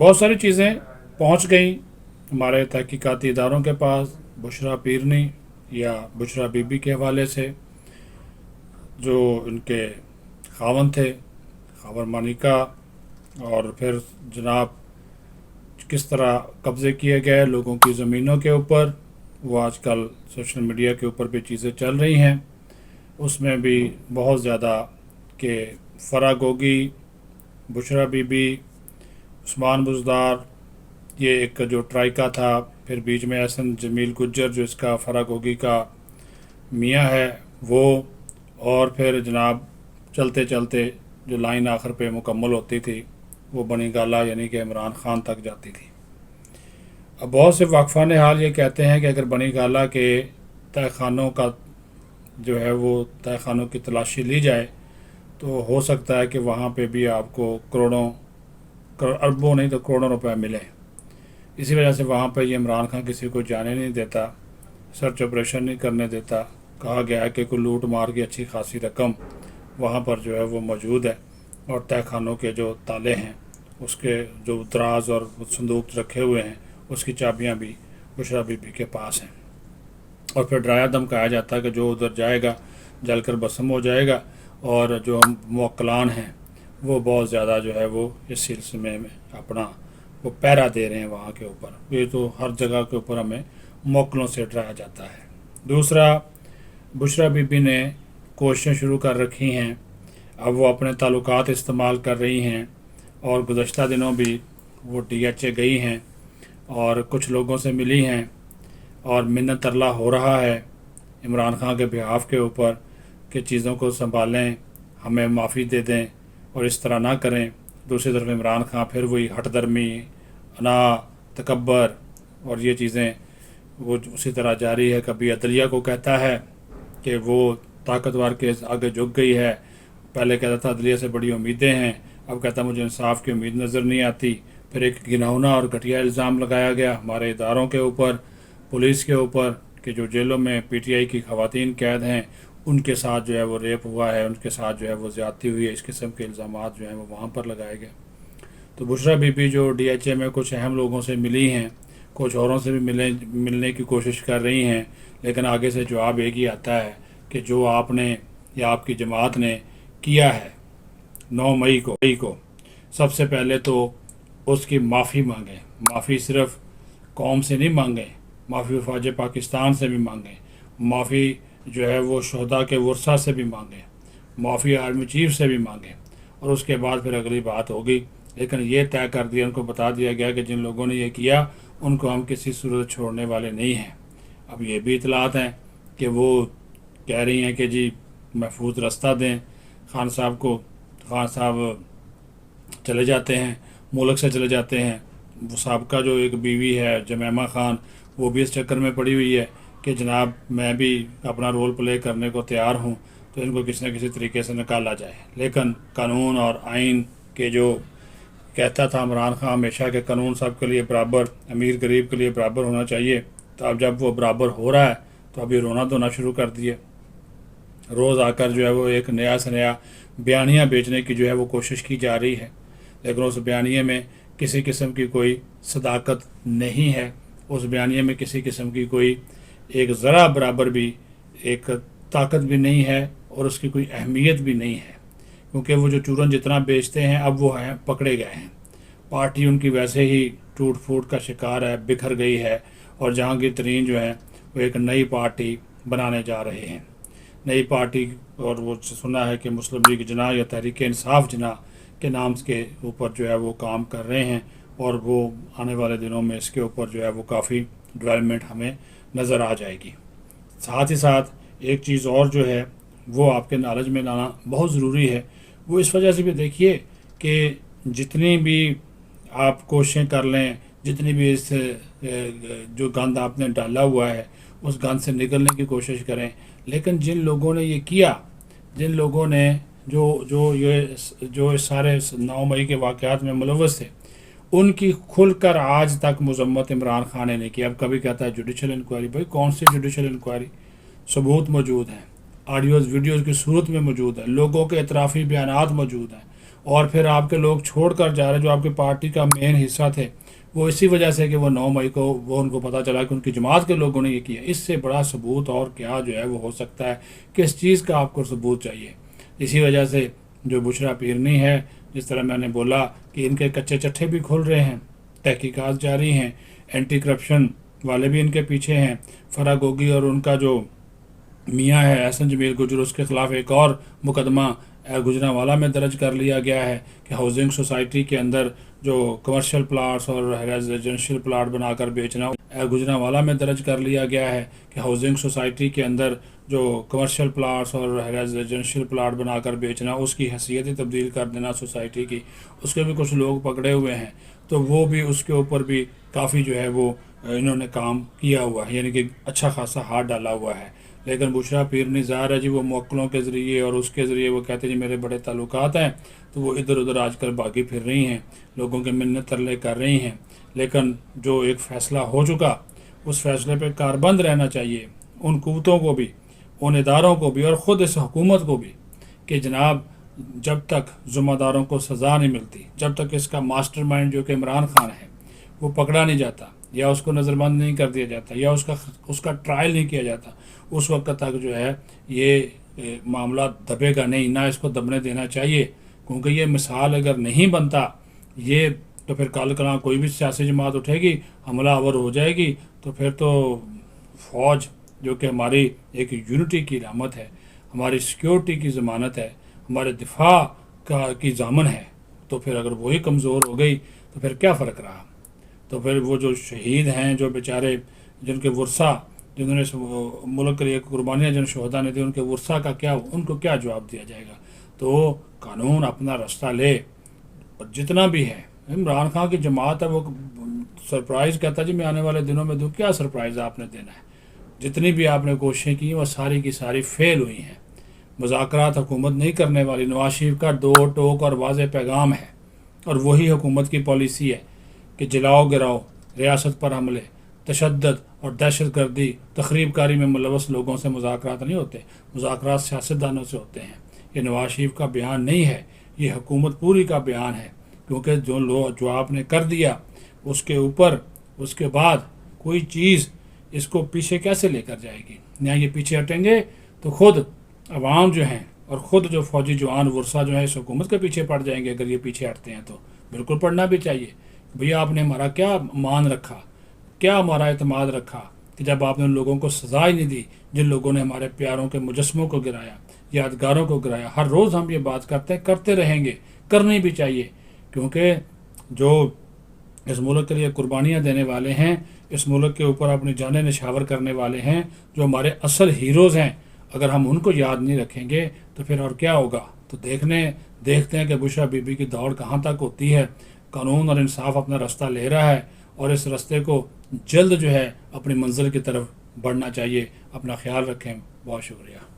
बहुत सारी चीज़ें पहुंच गई हमारे तहकीकाती इदारों के पास बुशरा पीरनी या बुशरा बीबी के हवाले से, जो इनके खावन थे, खावर मानिका। और फिर जनाब किस तरह कब्ज़े किए गए लोगों की ज़मीनों के ऊपर, वो आजकल सोशल मीडिया के ऊपर भी चीज़ें चल रही हैं। उसमें भी बहुत ज़्यादा कि फ़रा गोगी, बुशरा बीबी, उस्मान बुज़दार, ये एक जो ट्राइका था, फिर बीच में एहसन जमील गुज्जर जो इसका फ़रा गोगी का मियाँ है वो, और फिर जनाब चलते चलते जो लाइन आखिर पे मुकम्मल होती थी वो बनी गाला यानी कि इमरान ख़ान तक जाती थी। अब बहुत से वाकफ़ान हाल ये कहते हैं कि अगर बनी गाला के तह खानों का जो है वो तह खानों की तलाशी ली जाए तो हो सकता है कि वहाँ पे भी आपको अरबों नहीं तो करोड़ों रुपए मिले। इसी वजह से वहाँ पर ये इमरान खान किसी को जाने नहीं देता, सर्च ऑपरेशन नहीं करने देता। कहा गया है कि कोई लूट मार की अच्छी खासी रकम वहाँ पर जो है वो मौजूद है, और तह खानों के जो ताले हैं उसके जो दराज और संदूक रखे हुए हैं उसकी चाबियाँ भी बुशरा बीबी के पास हैं। और फिर डराया धमकाया जाता है कि जो उधर जाएगा जलकर भस्म हो जाएगा, और जो मुवक्किलान हैं वो बहुत ज़्यादा जो है वो इस सिलसिले में अपना वो पहरा दे रहे हैं वहाँ के ऊपर। ये तो हर जगह के ऊपर हमें मुवक्किलों से डराया जाता है। दूसरा, बुशरा बीबी ने कोशिशें शुरू कर रखी हैं, अब वो अपने ताल्लुकात इस्तेमाल कर रही हैं, और गुज़श्ता दिनों भी वो DHA गई हैं और कुछ लोगों से मिली हैं, और मिन्नत तरला हो रहा है इमरान खान के बिहाफ के ऊपर कि चीज़ों को संभालें, हमें माफ़ी दे दें और इस तरह ना करें। दूसरी तरफ इमरान खान फिर वही हठधर्मी, अना, तकब्बर और ये चीज़ें वो उसी तरह जारी है। कभी अदलिया को कहता है कि वो ताकतवर के आगे झुक गई है, पहले कहता था अदलिया से बड़ी उम्मीदें हैं, अब कहता मुझे इंसाफ की उम्मीद नज़र नहीं आती। फिर एक घिनौना और घटिया इल्ज़ाम लगाया गया हमारे इदारों के ऊपर, पुलिस के ऊपर, कि जो जेलों में PTI की ख़वातीन कैद हैं उनके साथ जो है वो रेप हुआ है, उनके साथ जो है वो ज़्यादती हुई है। इस किस्म के इल्ज़ाम जो हैं वो वहाँ पर लगाए गए। तो बुशरा बीबी जो DHA में कुछ अहम लोगों से मिली हैं, कुछ औरों से भी मिलने की कोशिश कर रही हैं, लेकिन आगे से जवाब एक ही आता है कि जो आपने या आपकी जमात ने किया है 9 मई को सबसे पहले तो उसकी माफ़ी मांगें। माफ़ी सिर्फ कौम से नहीं मांगें, माफ़ी वफाज पाकिस्तान से भी मांगें, माफ़ी जो है वो शहदा के वर्सा से भी मांगें, माफ़ी आर्मी चीफ से भी मांगें, और उसके बाद फिर अगली बात होगी। लेकिन ये तय कर दिया, उनको बता दिया गया कि जिन लोगों ने ये किया उनको हम किसी सूरत छोड़ने वाले नहीं हैं। अब ये भी इतलात हैं कि वो कह रही हैं कि जी महफूज रास्ता दें खान साहब को। खान साहब चले जाते हैं, मुल्क से चले जाते हैं। वो साहबका जो एक बीवी है जमैमा खान, वो भी इस चक्कर में पड़ी हुई है कि जनाब मैं भी अपना रोल प्ले करने को तैयार हूँ, तो इनको किसी न किसी तरीके से निकाला जाए। लेकिन कानून और आइन के जो कहता था इमरान खान हमेशा कि कानून सब के लिए बराबर, अमीर गरीब के लिए बराबर होना चाहिए, तो अब जब वो बराबर हो रहा है तो अभी रोना धोना शुरू कर दिए। रोज़ आकर जो है वो एक नया से नया बयानिया बेचने की जो है वो कोशिश की जा रही है, लेकिन उस बयानिए में किसी किस्म की कोई सदाकत नहीं है। उस बयानिए में किसी किस्म की कोई एक ज़रा बराबर भी एक ताकत भी नहीं है, और उसकी कोई अहमियत भी नहीं है, क्योंकि वो जो चूरन जितना बेचते हैं अब वो हैं पकड़े गए हैं। पार्टी उनकी वैसे ही टूट फूट का शिकार है, बिखर गई है, और जहांगीर तरीन जो है वो एक नई पार्टी बनाने जा रहे हैं, नई पार्टी। और वो सुना है कि मुस्लिम लीग जना या तहरीक इंसाफ जना के नाम के ऊपर जो है वो काम कर रहे हैं, और वो आने वाले दिनों में इसके ऊपर जो है वो काफ़ी डेवलपमेंट हमें नज़र आ जाएगी। साथ ही साथ एक चीज़ और जो है वो आपके नॉलेज में लाना बहुत ज़रूरी है। वो इस वजह से भी देखिए कि जितनी भी आप कोशिशें कर लें, जितनी भी इस जो गंद आपने डाला हुआ है उस गंद से निकलने की कोशिश करें, लेकिन जिन लोगों ने ये किया, जिन लोगों ने जो इस सारे 9 मई के वाक़यात में मुलव्वस थे, उनकी खुलकर आज तक मजम्मत इमरान खान ने नहीं की। अब कभी कहता है जुडिशल इंक्वायरी, भाई कौन सी जुडिशल इंक्वायरी? सबूत मौजूद हैं, ऑडियोज़ वीडियोज़ की सूरत में मौजूद है, लोगों के इतराफ़ी बयानात मौजूद हैं, اور پھر آپ کے لوگ چھوڑ کر جا رہے ہیں جو آپ کی پارٹی کا مین حصہ تھے، وہ اسی وجہ سے کہ وہ 9 مئی کو وہ ان کو پتہ چلا کہ ان کی جماعت کے لوگوں نے یہ کیا۔ اس سے بڑا ثبوت اور کیا جو ہے وہ ہو سکتا ہے؟ کس چیز کا آپ کو ثبوت چاہیے؟ اسی وجہ سے جو بشرا پیرنی ہے، جس طرح میں نے بولا کہ ان کے کچے چٹھے بھی کھل رہے ہیں، تحقیقات جاری ہیں، اینٹی کرپشن والے بھی ان کے پیچھے ہیں۔ فرا گوگی اور ان کا جو میاں ہے احسن جمیل گجر، اس کے خلاف ایک اور مقدمہ گجرانوالہ میں درج کر لیا گیا ہے کہ ہاؤسنگ سوسائٹی کے اندر جو کمرشل پلاٹس اور ریزیڈینشیل پلاٹ بنا کر بیچنا، گجرانوالہ میں درج کر لیا گیا ہے کہ ہاؤسنگ سوسائٹی کے اندر جو کمرشل پلاٹس اور ریزیڈینشیل پلاٹ بنا کر بیچنا، اس کی حیثیت ہی تبدیل کر دینا سوسائٹی کی، اس کے بھی کچھ لوگ پکڑے ہوئے ہیں۔ تو وہ بھی اس کے اوپر بھی کافی جو ہے وہ انہوں نے کام کیا ہوا ہے، یعنی کہ اچھا خاصا ہاتھ ڈالا ہوا ہے۔ لیکن بشرا پیرنی ظاہر ہے جی وہ موکلوں کے ذریعے اور اس کے ذریعے وہ کہتے ہیں جی میرے بڑے تعلقات ہیں، تو وہ ادھر ادھر آج کل باغی پھر رہی ہیں، لوگوں کے منت ترلے کر رہی ہیں۔ لیکن جو ایک فیصلہ ہو چکا، اس فیصلے پہ کاربند رہنا چاہیے ان قوتوں کو بھی، ان اداروں کو بھی، اور خود اس حکومت کو بھی، کہ جناب جب تک ذمہ داروں کو سزا نہیں ملتی، جب تک اس کا ماسٹر مائنڈ جو کہ عمران خان ہے وہ پکڑا نہیں جاتا، یا اس کو نظر بند نہیں کر دیا جاتا، یا اس کا ٹرائل نہیں کیا جاتا، اس وقت تک جو ہے یہ معاملہ دبے گا نہیں، نہ اس کو دبنے دینا چاہیے۔ کیونکہ یہ مثال اگر نہیں بنتا یہ، تو پھر کل کلاں کوئی بھی سیاسی جماعت اٹھے گی، حملہ آور ہو جائے گی، تو پھر تو فوج جو کہ ہماری ایک یونٹی کی علامت ہے، ہماری سیکیورٹی کی ضمانت ہے، ہمارے دفاع کی ضامن ہے، تو پھر اگر وہی کمزور ہو گئی تو پھر کیا فرق رہا؟ تو پھر وہ جو شہید ہیں، جو بیچارے جن کے ورثہ، جنہوں نے ملک کے لیے قربانیاں جن شہدا نے دی، ان کے ورثہ کا کیا، ان کو کیا جواب دیا جائے گا؟ تو قانون اپنا رستہ لے، اور جتنا بھی ہے عمران خان کی جماعت ہے، وہ سرپرائز کہتا ہے جی میں آنے والے دنوں میں دوں۔ کیا سرپرائز آپ نے دینا ہے؟ جتنی بھی آپ نے کوششیں کی وہ ساری کی ساری فیل ہوئی ہیں۔ مذاکرات حکومت نہیں کرنے والی، نواز شریف کا دو ٹوک اور واضح پیغام ہے، اور وہی حکومت کی پالیسی ہے کہ جلاؤ گراؤ، ریاست پر حملے، تشدد اور دہشت گردی، تخریب کاری میں ملوث لوگوں سے مذاکرات نہیں ہوتے، مذاکرات سیاستدانوں سے ہوتے ہیں۔ یہ نواز شریف کا بیان نہیں ہے، یہ حکومت پوری کا بیان ہے، کیونکہ جو آپ نے کر دیا اس کے اوپر، اس کے بعد کوئی چیز اس کو پیچھے کیسے لے کر جائے گی؟ نہ یہ پیچھے ہٹیں گے تو خود عوام جو ہیں اور خود جو فوجی جوان ورثہ جو ہیں اس حکومت کے پیچھے پڑ جائیں گے۔ اگر یہ پیچھے ہٹتے ہیں تو بالکل پڑنا بھی چاہیے۔ بھیا آپ نے ہمارا کیا مان رکھا، کیا ہمارا اعتماد رکھا، کہ جب آپ نے ان لوگوں کو سزا ہی نہیں دی جن لوگوں نے ہمارے پیاروں کے مجسموں کو گرایا، یادگاروں کو گرایا۔ ہر روز ہم یہ بات کرتے ہیں، کرتے رہیں گے، کرنی بھی چاہیے، کیونکہ جو اس ملک کے لیے قربانیاں دینے والے ہیں، اس ملک کے اوپر اپنی جانیں نشاور کرنے والے ہیں، جو ہمارے اصل ہیروز ہیں، اگر ہم ان کو یاد نہیں رکھیں گے تو پھر اور کیا ہوگا؟ تو دیکھتے ہیں کہ بشرا بی بی کی دوڑ کہاں تک ہوتی ہے۔ قانون اور انصاف اپنا رستہ لے رہا ہے، اور اس رستے کو جلد جو ہے اپنی منزل کی طرف بڑھنا چاہیے۔ اپنا خیال رکھیں، بہت شکریہ۔